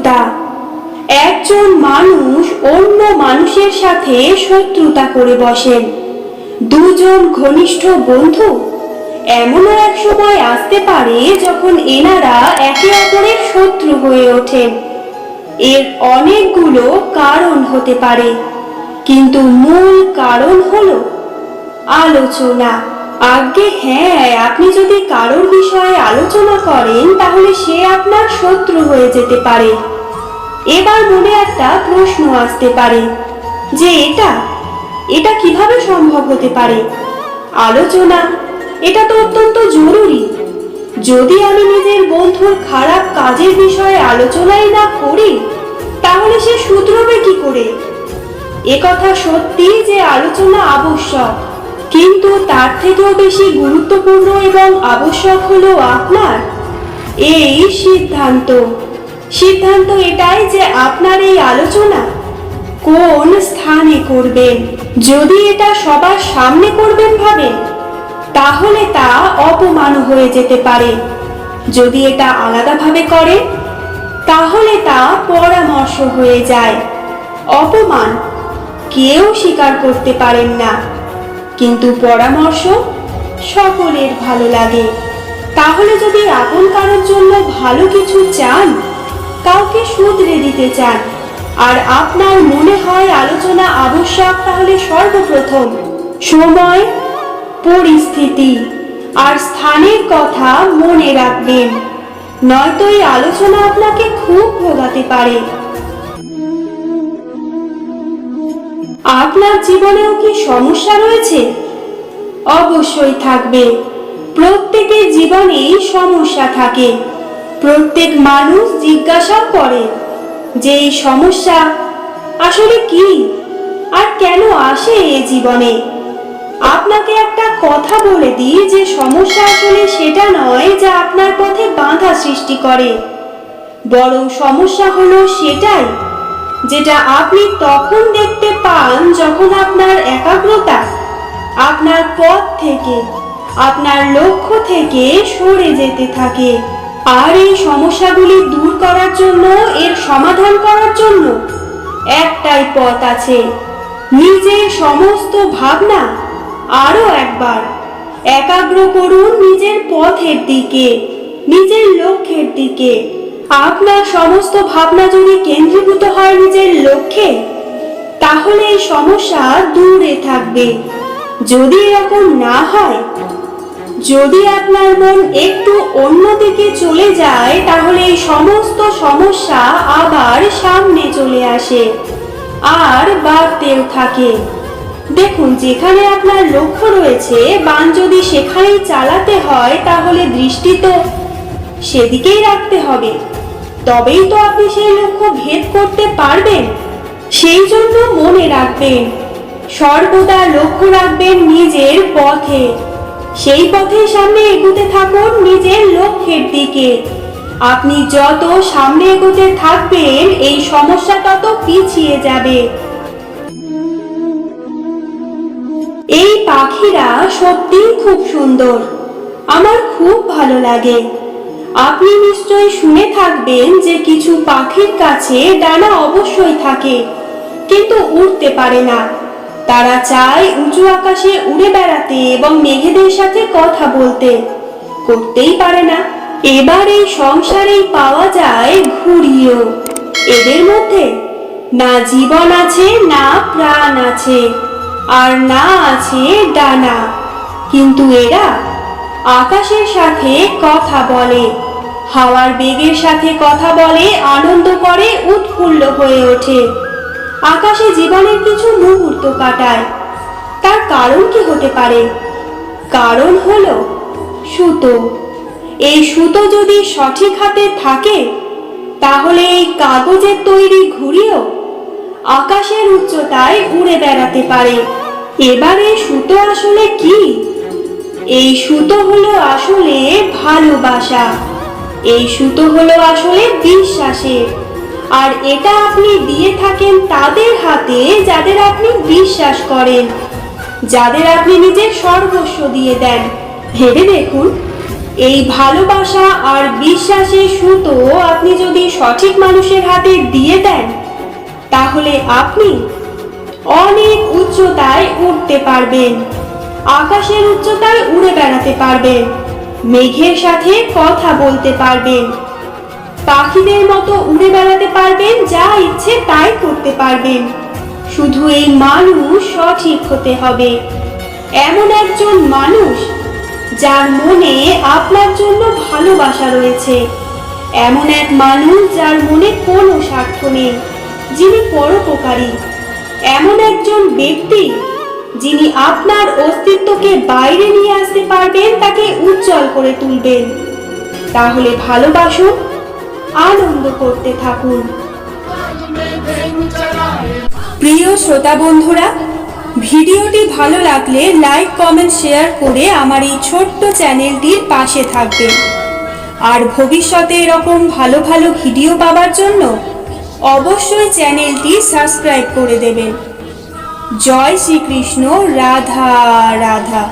শত্রুতা। একজন মানুষ অন্য মানুষের সাথে শত্রুতা করে বসেন। দুজন ঘনিষ্ঠ বন্ধু, এমনও এক সময় আসতে পারে যখন এনারা একে অপরের শত্রু হয়ে ওঠেন। এর অনেকগুলো কারণ হতে পারে, কিন্তু মূল কারণ হলো আলোচনা। আগে হ্যাঁ, আপনি যদি কারোর বিষয়ে আলোচনা করেন তাহলে সে আপনার শত্রু হয়ে যেতে পারে। এবার মনে একটা প্রশ্ন আসতে পারে যে এটা কিভাবে সম্ভব হতে পারে? আলোচনা, এটা তো অত্যন্ত জরুরি। যদি আমি নিজের বন্ধুর খারাপ কাজের বিষয়ে আলোচনাই না করি তাহলে সে শুধরবে কি করে? একথা সত্যি যে আলোচনা আবশ্যক, কিন্তু তার থেকেও বেশি গুরুত্বপূর্ণ এবং আবশ্যক হলো আপনার এই সিদ্ধান্ত। সিদ্ধান্ত এটাই যে আপনার এই আলোচনা কোন স্থানে করবেন। যদি এটা সবার সামনে করবেন ভাবেন তাহলে তা অপমান হয়ে যেতে পারে। যদি এটা আলাদাভাবে করেন তাহলে তা পরামর্শ হয়ে যায়। অপমান কেউ স্বীকার করতে পারেন না, কিন্তু পরামর্শ সকলের ভালো লাগে। তাহলে যদি আপন কারোর জন্য ভালো কিছু চান, কাউকে শুধরে দিতে চান, আর আপনার মনে হয় আলোচনা আবশ্যক, তাহলে সর্বপ্রথম সময়, পরিস্থিতি আর স্থানের কথা মনে রাখবেন, নয়তো এই আলোচনা আপনাকে খুব ভোগাতে পারে। আপনার জীবনেও কি সমস্যা রয়েছে? অবশ্যই থাকবে। প্রত্যেকের জীবনেই সমস্যা থাকে। প্রত্যেক মানুষ জিজ্ঞাসা করে যে এই সমস্যা আসলে কি আর কেন আসে এই জীবনে। আপনাকে একটা কথা বলে দিই যে সমস্যা আসলে সেটা নয় যা আপনার পথে বাধা সৃষ্টি করে, বরং সমস্যা হলো সেটাই যেটা আপনি তখন দেখতে পান যখন আপনার একাগ্রতা আপনার পথ থেকে, আপনার লক্ষ্য থেকে সরে যেতে থাকে। আর এই সমস্যাগুলি দূর করার জন্য, এর সমাধান করার জন্য একটাই পথ আছে। নিজের সমস্ত ভাবনা আরো একবার একাগ্র করুন নিজের পথের দিকে, নিজের লক্ষ্যের দিকে। আপনার সমস্ত ভাবনা যদি কেন্দ্রীভূত হয় নিজের লক্ষ্যে, তাহলে এই সমস্যা দূরে থাকবে। যদি এরকম না হয়, যদি আপনার মন একটু অন্যদিকে চলে যায়, তাহলে এই সমস্ত সমস্যা আবার সামনে চলে আসে আর বাড়তেও থাকে। দেখুন, যেখানে আপনার লক্ষ্য রয়েছে, বান যদি সেখানেই চালাতে হয় তাহলে দৃষ্টি তো সেদিকেই রাখতে হবে, তবেই তো আপনি সেই লক্ষ্য ভেদ করতে পারবেন। সেই জন্য মনে রাখবেন, সর্বদা লক্ষ্য রাখবেন নিজের পথে। সেই পথে সামনে এগোতে থাকুন নিজের লক্ষ্যের দিকে। আপনি যত সামনে এগোতে থাকবেন এই সমস্যা তত পিছিয়ে যাবে। এই পাখিরা সত্যিই খুব সুন্দর, আমার খুব ভালো লাগে। আপনি নিশ্চয়ই শুনে থাকবেন যে কিছু পাখির কাছে ডানা অবশ্যই থাকে, কিন্তু উড়তে পারে না। তারা চায় উঁচু আকাশে উড়ে বেড়াতে এবং মেঘেদের সাথে কথা বলতে, করতেই পারে না। এবার এই সংসারেই পাওয়া যায় ঘুড়িও। এদের মধ্যে না জীবন আছে, না প্রাণ আছে, আর না আছে ডানা, কিন্তু এরা আকাশের সাথে কথা বলে, হাওয়ার বেগের সাথে কথা বলে, আনন্দ করে, উৎফুল্ল হয়ে ওঠে, আকাশে জীবনের কিছু মুহূর্ত কাটায়। তার কারণ কি হতে পারে? কারণ হলো সুতো। এই সুতো যদি সঠিক হাতে থাকে তাহলে এই কাগজের তৈরি ঘুড়িও আকাশের উচ্চতায় উড়ে বেড়াতে পারে। এবারে সুতো আসলে কি? এই সুতো হলো আসলে ভালোবাসা। এই সুতো হলো আসলে বিশ্বাসের, আর এটা আপনি দিয়ে থাকেন তাদের হাতে যাদের আপনি বিশ্বাস করেন, যাদের আপনি নিজের সর্বস্ব দিয়ে দেন। ভেবে দেখুন, এই ভালোবাসা আর বিশ্বাসের সুতো আপনি যদি সঠিক মানুষের হাতে দিয়ে দেন, তাহলে আপনি অনেক উচ্চতায় উঠতে পারবেন, আকাশের উচ্চতায় উড়ে বেড়াতে পারবেন, মেঘের সাথে কথা বলতে পারবেন, পাখিদের মতো উড়ে বেড়াতে পারবেন, যা ইচ্ছে তাই করতে পারবেন। শুধু এই মানুষ সঠিক হতে হবে, এমন একজন মানুষ যার মনে আপনার জন্য ভালোবাসা রয়েছে, এমন এক মানুষ যার মনে কোনো স্বার্থ নেই, যিনি পরোপকারী, এমন একজন ব্যক্তি যিনি আপনার অস্তিত্বকে বাইরে নিয়ে আসতে পারবেন, তাকে উজ্জ্বল করে তুলবেন। তাহলে ভালোবাসুন, আনন্দ করতে থাকুন। প্রিয় শ্রোতা বন্ধুরা, ভিডিওটি ভালো লাগলে লাইক, কমেন্ট, শেয়ার করে আমার এই ছোট্ট চ্যানেলটির পাশে থাকবেন। আর ভবিষ্যতে এরকম ভালো ভালো ভিডিও পাওয়ার জন্য অবশ্যই চ্যানেলটি সাবস্ক্রাইব করে দেবেন। জয় শ্রীকৃষ্ণ। রাধা রাধা।